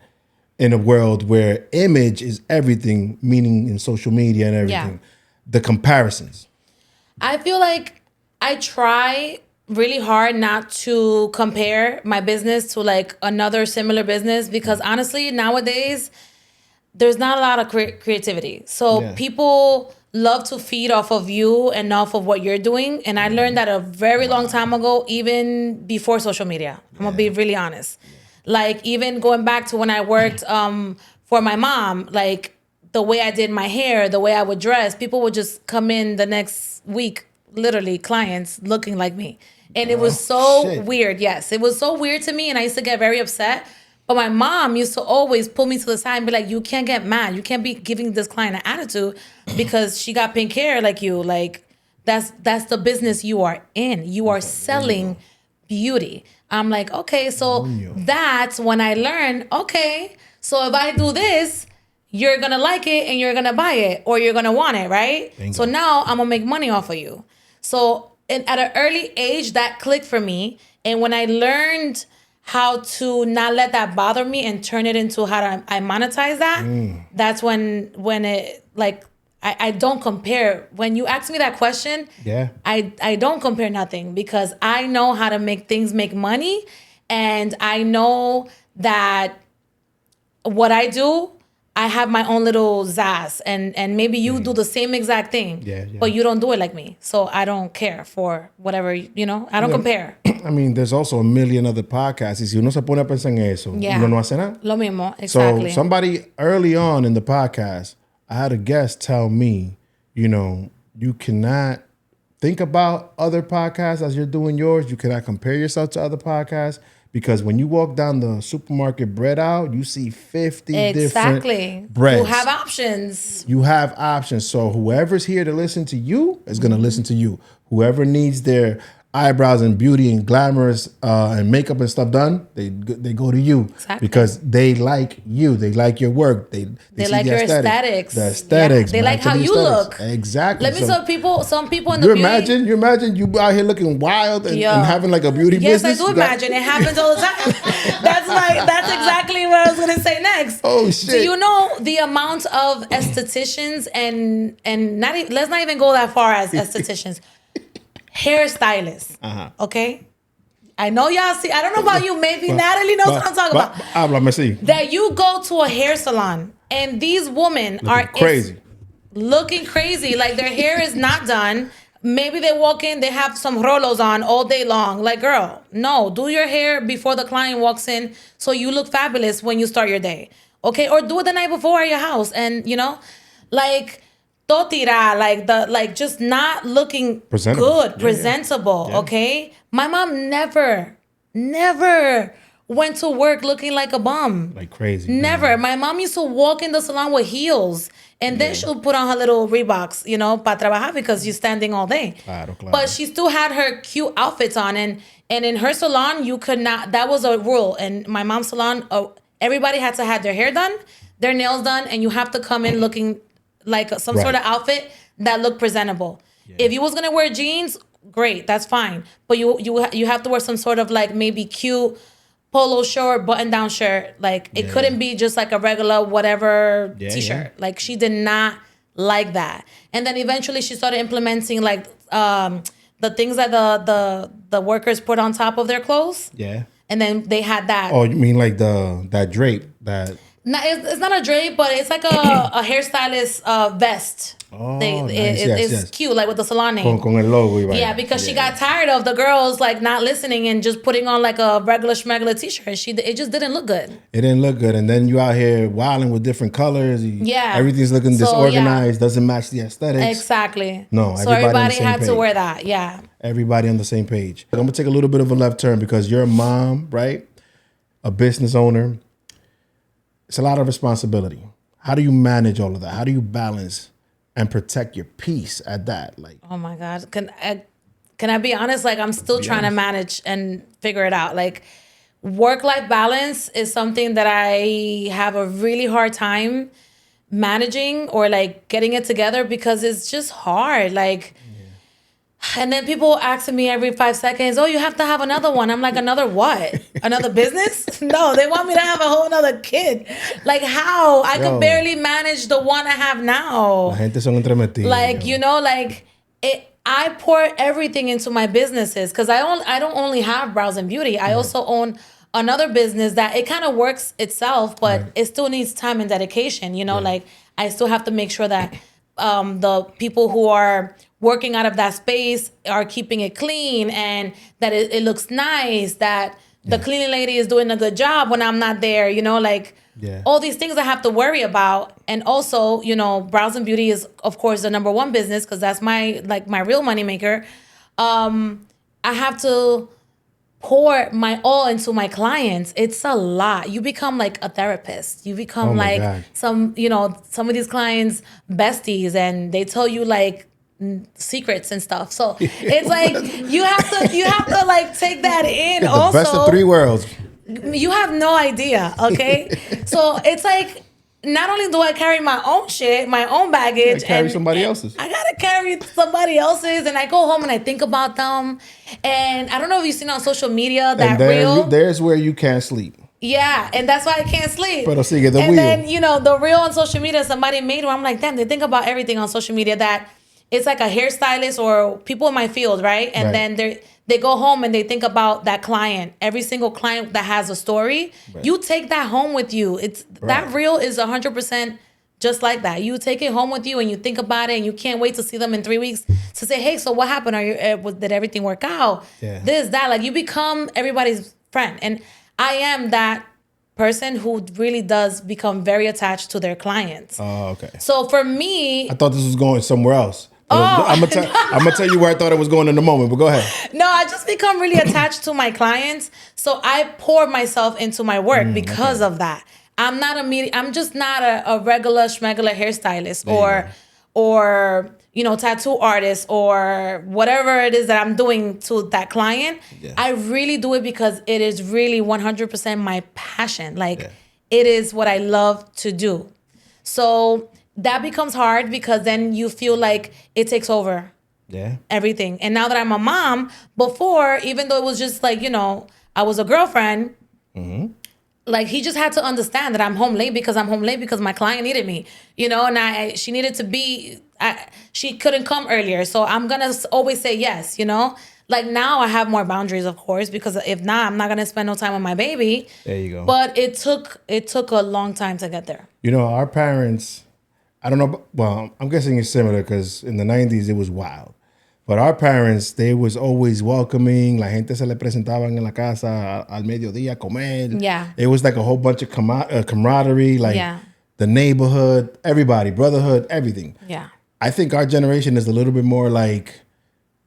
in a world where image is everything, meaning in social media and everything? Yeah. The comparisons. I feel like I try really hard not to compare my business to like another similar business because honestly, nowadays, there's not a lot of creativity. So people love to feed off of you and off of what you're doing. And I learned that a very long time ago, even before social media. I'm gonna be really honest. Like even going back to when I worked for my mom, like the way I did my hair, the way I would dress, people would just come in the next week, literally clients looking like me. And it was so weird. Yes, it was so weird to me. And I used to get very upset. But my mom used to always pull me to the side and be like, you can't get mad. You can't be giving this client an attitude because she got pink hair like you. Like, that's the business you are in. You are selling beauty. I'm like, okay, so that's when I learned, okay, so if I do this, you're going to like it and you're going to buy it or you're going to want it, right? Bingo. So now I'm going to make money off of you. So at an early age, that clicked for me. And when I learned how to not let that bother me and turn it into how I monetize that, that's when it, like, I don't compare. When you ask me that question, I don't compare nothing because I know how to make things make money. And I know that what I do, I have my own little zazz, and maybe you do the same exact thing, but you don't do it like me. So I don't care for whatever, I don't compare. I mean, there's also a million other podcasts. Y si uno se pone a pensar en eso, uno no hace nada. Lo mismo, exactly. So somebody early on in the podcast, I had a guest tell me, you cannot think about other podcasts as you're doing yours. You cannot compare yourself to other podcasts. Because when you walk down the supermarket bread aisle, you see 50 different breads. You have options. You have options. So whoever's here to listen to you is going to listen to you. Whoever needs their eyebrows and beauty and glamorous and makeup and stuff done, they go to you because they like you. They like your work. They like your aesthetics. The aesthetics. They like how you look. Exactly. Let me tell people. Some people in the beauty. You imagine you out here looking wild and having like a beauty business. Yes, I do imagine. It happens all the time. That's exactly what I was gonna say next. Oh shit! Do you know the amount of estheticians and let's not even go that far as estheticians. Hairstylist, okay? I know y'all see. I don't know about you. Maybe Natalie knows what I'm talking about. Háblame, that you go to a hair salon and these women are looking crazy. Like their hair is not done. Maybe they walk in, they have some rolos on all day long. Like, girl, no, do your hair before the client walks in so you look fabulous when you start your day, okay? Or do it the night before at your house, and like. Totira, just not looking good, presentable, okay? My mom never went to work looking like a bum. Like crazy. Never. My mom used to walk in the salon with heels, and then she'll put on her little Reeboks, para trabajar because she's standing all day. Claro. But she still had her cute outfits on, and in her salon, you could not, that was a rule. And my mom's salon, everybody had to have their hair done, their nails done, and you have to come in looking like some sort of outfit that looked presentable. Yeah. If you was gonna wear jeans, great, that's fine. But you have to wear some sort of like maybe cute polo shirt, button down shirt. Like it couldn't be just like a regular whatever t-shirt. Yeah. Like she did not like that. And then eventually she started implementing like the things that the workers put on top of their clothes. Yeah. And then they had that. Oh, you mean like that drape that? No, it's not a drape, but it's like a hairstylist vest. Oh, nice. It's cute, like with the salon name. Con el logo. Right? Yeah, because she got tired of the girls like not listening and just putting on like a regular schmegular t-shirt. It just didn't look good. It didn't look good, and then you out here wilding with different colors. Everything's looking disorganized. Doesn't match the aesthetics. Exactly. No, so everybody had to wear that. Yeah. Everybody on the same page. I'm gonna take a little bit of a left turn because you're a mom, right? A business owner. It's a lot of responsibility. How do you manage all of that? How do you balance and protect your peace at that? Like, oh my God, can I be honest? Like, I'm still trying to manage and figure it out. Like, work-life balance is something that I have a really hard time managing or like getting it together because it's just hard. Like. And then people asking me every 5 seconds, oh, you have to have another one. I'm like, another what? Another business? No, they want me to have a whole nother kid. Like how? I could barely manage the one I have now. La gente son entremetidos. Like, I pour everything into my businesses because I don't only have Brows and Beauty. I also own another business that it kind of works itself, but it still needs time and dedication. Like I still have to make sure that the people who are working out of that space are keeping it clean and that it looks nice, that the cleaning lady is doing a good job when I'm not there, like all these things I have to worry about. And also, Brows and Beauty is, of course, the number one business because that's my real moneymaker. I have to pour my all into my clients. It's a lot. You become like a therapist. You become God. some of these clients besties, and they tell you like secrets and stuff. So it's like you have to like take that in. The also, best of three worlds. You have no idea. Okay, so it's like not only do I carry my own shit, my own baggage, carry somebody else's. I gotta carry somebody else's, and I go home and I think about them. And I don't know if you've seen on social media that there's where you can't sleep. Yeah, and that's why I can't sleep. Pero sigue the and wheel. Then the reel on social media somebody made where I'm like, damn, they think about everything on social media that it's like a hairstylist or people in my field, right? And then they go home and they think about that client. Every single client that has a story, you take that home with you. That reel is 100% just like that. You take it home with you and you think about it and you can't wait to see them in 3 weeks to say, hey, so what happened? Did everything work out? Yeah. This, that. Like you become everybody's friend. And I am that person who really does become very attached to their clients. Oh, okay. So for me, I thought this was going somewhere else. I'm gonna tell you where I thought it was going in a moment, but go ahead. No, I just become really attached to my clients. So I pour myself into my work because of that. I'm just not a regular schmegular hairstylist or tattoo artist or whatever it is that I'm doing to that client. Yeah. I really do it because it is really 100% my passion. Like it is what I love to do. So that becomes hard because then you feel like it takes over everything. And now that I'm a mom, before, even though it was just like, I was a girlfriend, like he just had to understand that I'm home late because my client needed me, and she needed to be, she couldn't come earlier. So I'm going to always say yes, Like now I have more boundaries, of course, because if not, I'm not going to spend no time with my baby. There you go. But it took a long time to get there. Our parents, I don't know. Well, I'm guessing it's similar because in the 90s, it was wild. But our parents, they was always welcoming. La gente se le presentaban en la casa al mediodía a comer. Yeah. It was like a whole bunch of camaraderie, like the neighborhood, everybody, brotherhood, everything. Yeah. I think our generation is a little bit more like,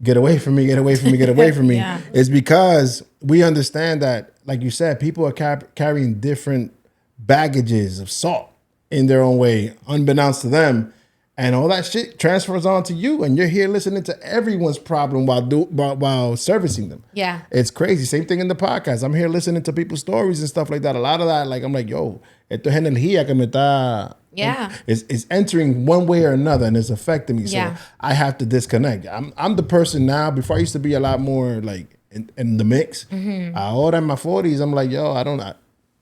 get away from me, get away from me, get away from me. Yeah. It's because we understand that, like you said, people are carrying different baggages of salt in their own way, unbeknownst to them. And all that shit transfers on to you. And you're here listening to everyone's problem while servicing them. Yeah. It's crazy. Same thing in the podcast. I'm here listening to people's stories and stuff like that. A lot of that, like, I'm like, yo, esto es energía que me está... Yeah. It's entering one way or another and it's affecting me. So I have to disconnect. I'm the person now, before I used to be a lot more like in the mix. Ahora in my 40s, I'm like, yo,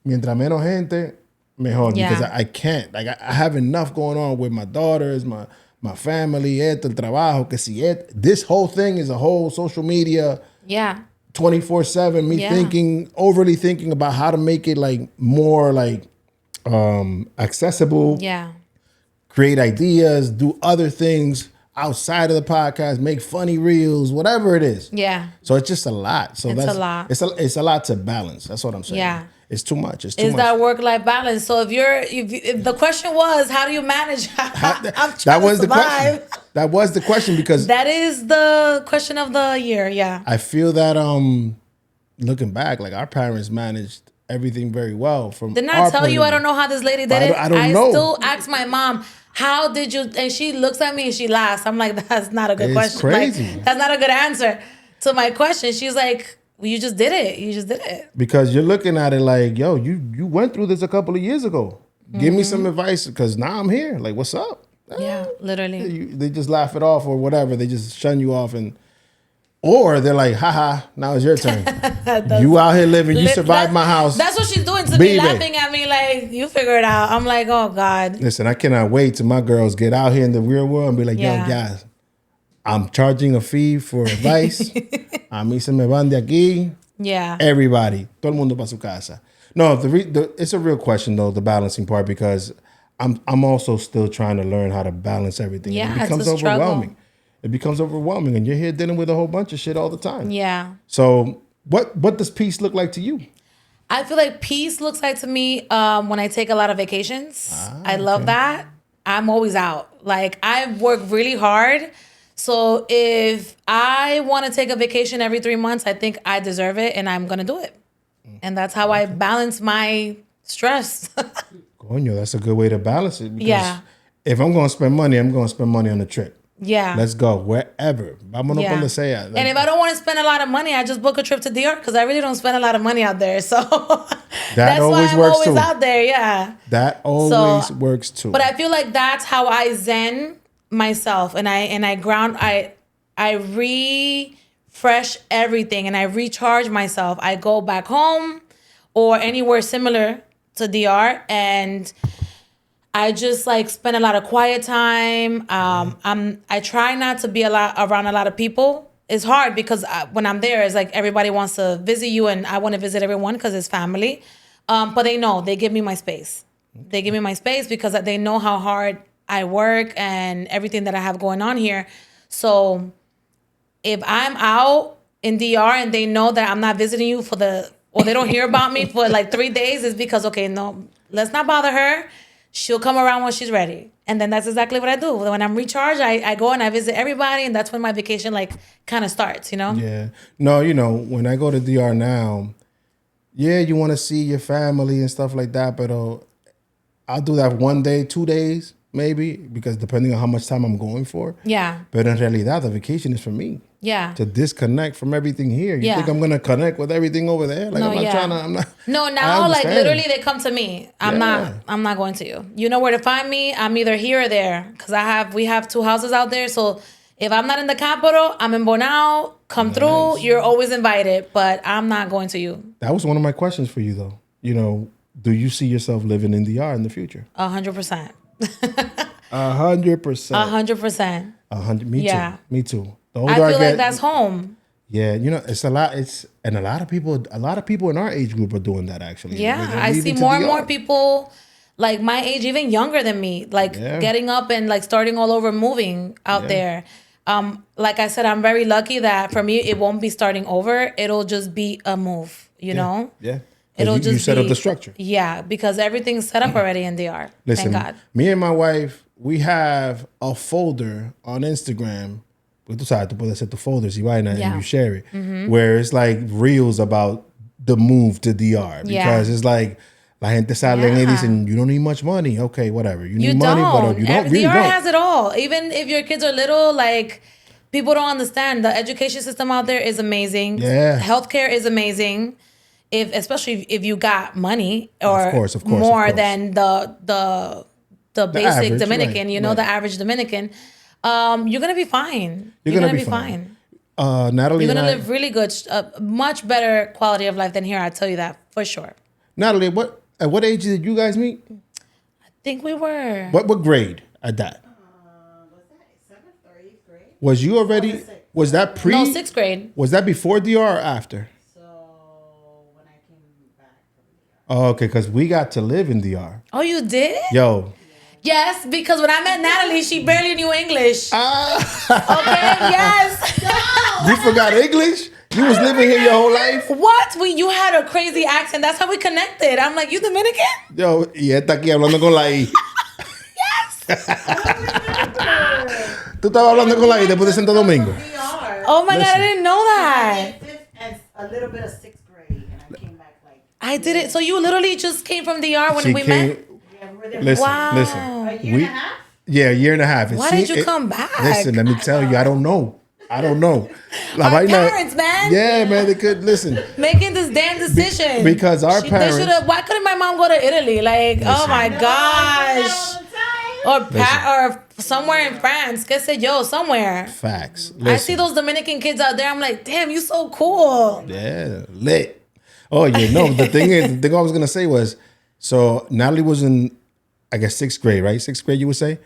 mientras menos gente... mejor, because I can't. Like I have enough going on with my daughters, my family, el trabajo, que si this whole thing is a whole social media. Yeah. 24/7, me overly thinking about how to make it like more like accessible. Yeah. Create ideas, do other things outside of the podcast, make funny reels, whatever it is. Yeah. So it's just a lot. So it's a lot. It's a lot to balance. That's what I'm saying. Yeah. It's too much. It's that work-life balance. So if the question was, how do you manage? That was the question. That was the question because that is the question of the year. Yeah. I feel that looking back, like our parents managed everything very well. Didn't I tell you? I don't know how this lady did it. I don't know. I still ask my mom, how did you? And she looks at me and she laughs. I'm like, that's not a good question. Crazy. Like, that's not a good answer to my question. She's like, well, you just did it. You just did it. Because you're looking at it like, yo, you went through this a couple of years ago. Give me some advice because now I'm here. Like, what's up? Yeah, literally. They just laugh it off or whatever. They just shun you off or they're like, haha, now it's your turn. You out here living. You survived my house. That's what she's doing to me, laughing at me like, you figure it out. I'm like, oh, God. Listen, I cannot wait till my girls get out here in the real world and be like, yo, guys, I'm charging a fee for advice. A mí se me van de aquí. Yeah. Everybody. Todo el mundo pa su casa. No, it's a real question, though, the balancing part, because I'm also still trying to learn how to balance everything. Yeah, It becomes it's a struggle. overwhelming. It becomes overwhelming, and you're here dealing with a whole bunch of shit all the time. Yeah. So what does peace look like to you? I feel like peace looks like to me when I take a lot of vacations. I love that. I'm always out. Like, I work really hard. So if I want to take a vacation every 3 months, I think I deserve it and I'm going to do it. And that's how I balance my stress. Coño, that's a good way to balance it. Because Yeah. if I'm going to spend money, I'm going to spend money on a trip. Yeah. Let's go wherever. Vámonos Yeah. donde sea. And if I don't want to spend a lot of money, I just book a trip to DR because I really don't spend a lot of money out there. So that's why I'm works always too. out there. Yeah. That always works too. But I feel like that's how I zen myself and I ground, I refresh everything and I recharge myself. I go back home or anywhere similar to DR and I just like spend a lot of quiet time. I try not to be around a lot of people. It's hard because when I'm there, it's like everybody wants to visit you and I want to visit everyone because it's family. But they give me my space. They give me my space because they know how hard I work and everything that I have going on here. So if I'm out in DR and they know that I'm not visiting you or they don't hear about me for like 3 days, it's because, okay, no, let's not bother her. She'll come around when she's ready. And then that's exactly what I do. When I'm recharged, I go and I visit everybody. And that's when my vacation like kind of starts, you know? Yeah. No, when I go to DR now, yeah, you want to see your family and stuff like that. But I'll do that 1 day, 2 days, maybe, because depending on how much time I'm going for. Yeah. But in realidad, the vacation is for me. Yeah. To disconnect from everything here. You think I'm gonna connect with everything over there? Like I'm not. No, now like literally they come to me. I'm not going to you. You know where to find me. I'm either here or there because we have 2 houses out there. So if I'm not in the capital, I'm in Bonao. Come through. You're always invited, but I'm not going to you. That was one of my questions for you though. Do you see yourself living in DR in the future? 100%. 100%. 100%. 100. Me too. The I feel like that's home. Yeah, it's a lot. And a lot of people in our age group are doing that actually. Yeah, I see more and more people like my age, even younger than me, like getting up and like starting all over, moving out there. Like I said, I'm very lucky that for me it won't be starting over. It'll just be a move. You know. Yeah. You set up the structure. Yeah, because everything's set up already in DR. Listen, thank God. Me and my wife, we have a folder on Instagram. Tú sabes, tú puedes hacer tu folders y vaina and you share it. Where it's like reels about the move to DR. Because it's like, la gente sale and dicen, you don't need much money. Okay, whatever. You need money, but you don't really DR don't. has it all. Even if your kids are little, like, people don't understand. The education system out there is amazing. Yeah. Healthcare is amazing. Especially if you got money or of course, more than the basic average, Dominican, right. the average Dominican. You're gonna be fine. You're gonna be fine. Natalie, you're gonna live really good, much better quality of life than here. I tell you that for sure. Natalie, at what age did you guys meet? I think we were. What grade at that? Was that 7th or 8th grade? Was you already? Was that pre? No, 6th grade. Was that before DR or after? So when I came back from DR. Oh, okay, because we got to live in DR. Oh, you did? Yo. Yes, because when I met Natalie, she barely knew English. Okay, yes. You forgot English? You was living here your whole life? What? You had a crazy accent. That's how we connected. I'm like, you Dominican? Yo, y esta aquí hablando con la I. Yes. Tú estabas hablando con la I después de Santo Domingo. Oh my God, I didn't know that. And a little bit of 6th grade, and I came back like. I did it. So you literally just came from DR when we met? Yeah, we were there. Listen, Wow. listen. A year and a half? Yeah, a year and a half. Why did you come back? Listen, let me tell you, I don't know. Our parents, man. Yeah, man, they could listen. Making this damn decision. Because our parents. Why couldn't my mom go to Italy? Like, oh my gosh. Or somewhere in France, qué sé yo, somewhere. Facts. I see those Dominican kids out there. I'm like, damn, you so cool. Yeah, lit. Oh, yeah, no, the thing I was going to say was, so Natalie was in, I guess, 6th grade, right? 6th grade, you would say?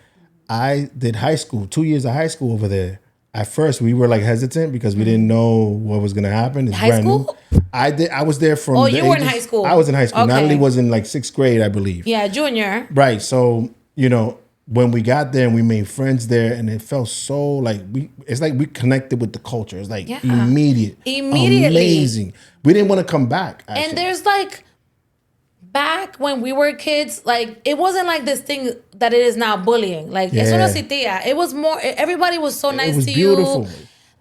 I did high school, 2 years of high school over there. At first, we were like hesitant because we didn't know what was going to happen. It's High brand school? new. I was there from You were in high school. I was in high school. Okay. Natalie was in like 6th grade, I believe. Yeah, junior. Right. So you know, when we got there and we made friends there, and it felt so like it's like we connected with the culture. It's like immediately amazing. We didn't want to come back. Actually. And there's like, back when we were kids, like it wasn't like this thing that it is now, bullying. Like eso no existía. It was more. Everybody was so nice to beautiful. you.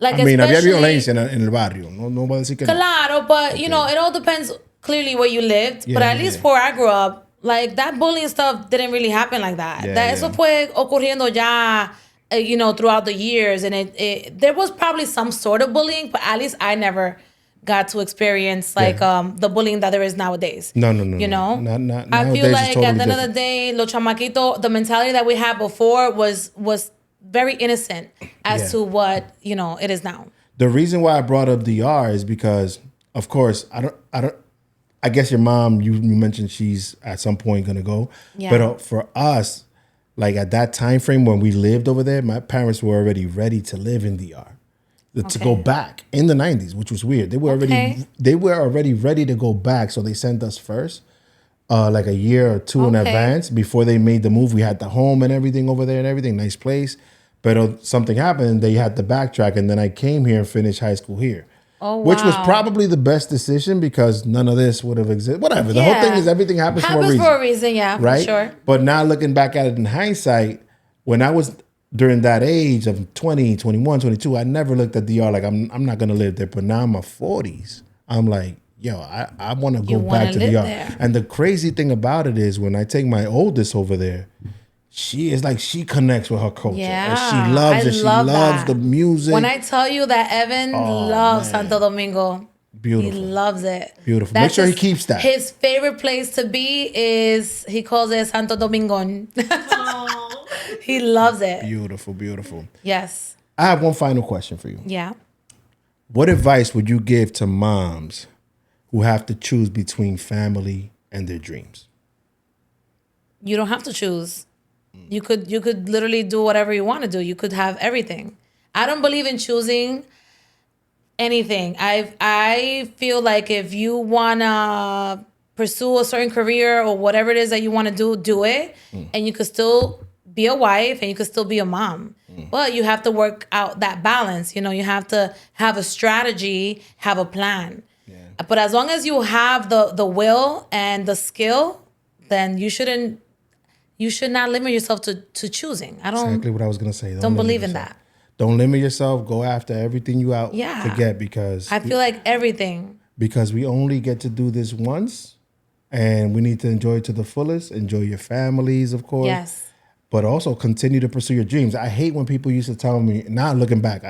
Like, I mean, había violencia en el barrio. No voy a decir que claro, but you know, it all depends clearly where you lived. But at least where I grew up, like that bullying stuff didn't really happen like that. Eso fue ocurriendo ya, you know, throughout the years, and it there was probably some sort of bullying, but at least I never got to experience like the bullying that there is nowadays. No. You know, not I feel like totally at the end of the day, los chamaquitos, the mentality that we had before was very innocent as to what, you know, it is now. The reason why I brought up DR is because, of course, I guess your mom, you mentioned she's at some point gonna go, but for us, like at that time frame when we lived over there, my parents were already ready to live in DR. To go back in the 90s, which was weird. They were already ready to go back, so they sent us first, like a year or two in advance before they made the move. We had the home and everything over there and everything, nice place. But something happened, they had to backtrack, and then I came here and finished high school here. Oh, wow. Which was probably the best decision because none of this would have existed. Whatever. The whole thing is everything happens for a reason. Happens for a reason, yeah, right? For sure. But now looking back at it in hindsight, when I was during that age of 20, 21, 22, I never looked at DR like I'm not going to live there. But now in my 40s, I'm like, yo, I want to go back to DR. There. And the crazy thing about it is when I take my oldest over there, she connects with her culture. Yeah, and she loves it. She loves the music. When I tell you that Evan loves Santo Domingo, beautiful. He loves it. Beautiful. Make sure he keeps that. His favorite place to be is, he calls it Santo Domingon. He loves it. Beautiful, beautiful. Yes. I have one final question for you. Yeah. What advice would you give to moms who have to choose between family and their dreams? You don't have to choose. You could literally do whatever you want to do. You could have everything. I don't believe in choosing anything. I feel like if you wanna pursue a certain career or whatever it is that you want to do it, and you could still be a wife and you could still be a mom. But you have to work out that balance. You know, you have to have a strategy, have a plan. Yeah. But as long as you have the will and the skill, then you should not limit yourself to choosing. I don't exactly what I was gonna say. Don't believe in that. Don't limit yourself. Go after everything you out to get, because I feel like everything. Because we only get to do this once, and we need to enjoy it to the fullest. Enjoy your families, of course. Yes. But also continue to pursue your dreams. I hate when people used to tell me, now looking back,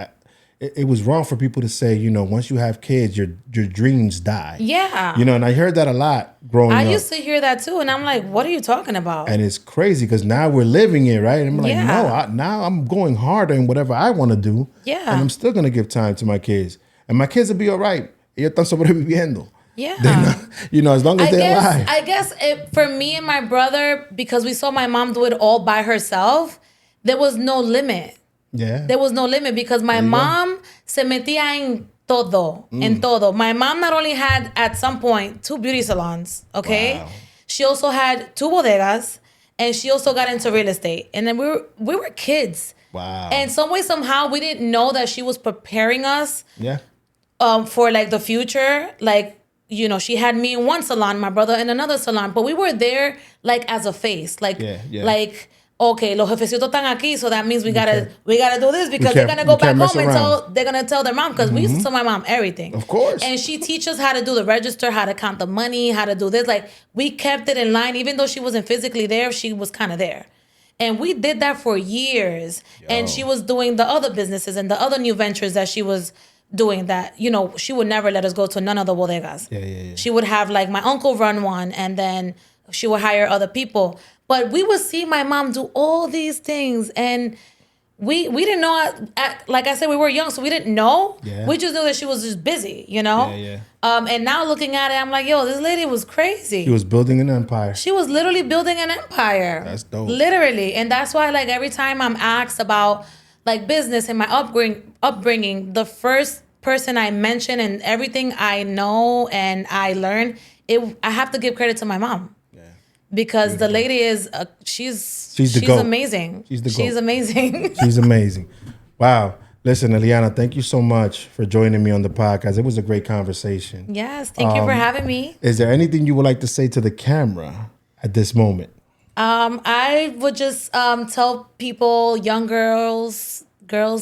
it was wrong for people to say, you know, once you have kids, your dreams die. Yeah. You know, and I heard that a lot growing up. I used to hear that too, and I'm like, what are you talking about? And it's crazy because now we're living it, right? And I'm like, no, now I'm going harder in whatever I want to do. Yeah. And I'm still going to give time to my kids. And my kids will be all right. Ellos están sobreviviendo. Yeah. Not, you know, as long as they're alive. I guess for me and my brother, because we saw my mom do it all by herself, there was no limit. Yeah. There was no limit because my mom se metía en todo, en todo. My mom not only had at some point 2 beauty salons, okay? Wow. She also had 2 bodegas, and she also got into real estate. And then we were kids. Wow. And some way, somehow, we didn't know that she was preparing us for like the future. Like, you know, she had me in one salon, my brother in another salon, but we were there like as a face, like, like, okay, los jefecitos están aquí, so that means we gotta do this because they're gonna go back home and they're gonna tell their mom, because we used to tell my mom everything. Of course. And she teaches us how to do the register, how to count the money, how to do this. Like, we kept it in line, even though she wasn't physically there, she was kind of there. And we did that for years. Yo. And she was doing the other businesses and the other new ventures that she was doing that, you know, she would never let us go to none of the bodegas. Yeah. She would have like my uncle run one, and then she would hire other people. But we would see my mom do all these things, and we didn't know. Like I said, we were young, so we didn't know. Yeah. We just knew that she was just busy, you know? Yeah. And now looking at it, I'm like, yo, this lady was crazy. She was building an empire. She was literally building an empire. That's dope. Literally. And that's why, like, every time I'm asked about like business and my upbringing, the first person I mention and everything I know and I learned, I have to give credit to my mom. Yeah. because the lady is she's the GOAT. amazing. She's the She's GOAT. amazing. She's amazing. Wow. Listen, Eliana, thank you so much for joining me on the podcast. It was a great conversation. Yes, thank you for having me. Is there anything you would like to say to the camera at this moment? I would just tell people, young girls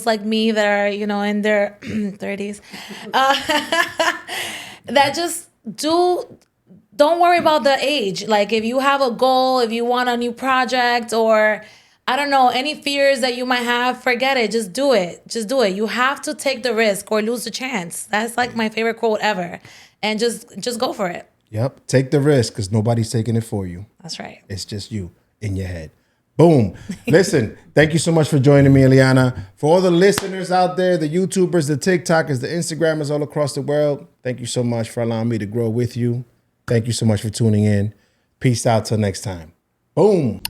like me that are, in their 30s, that just don't worry about the age. Like, if you have a goal, if you want a new project, or I don't know, any fears that you might have, forget it. Just do it. Just do it. You have to take the risk or lose the chance. That's like my favorite quote ever. And just go for it. Yep. Take the risk because nobody's taking it for you. That's right. It's just you in your head. Boom. Listen, thank you so much for joining me, Eliana. For all the listeners out there, the YouTubers, the TikTokers, the Instagrammers all across the world, thank you so much for allowing me to grow with you. Thank you so much for tuning in. Peace out till next time. Boom.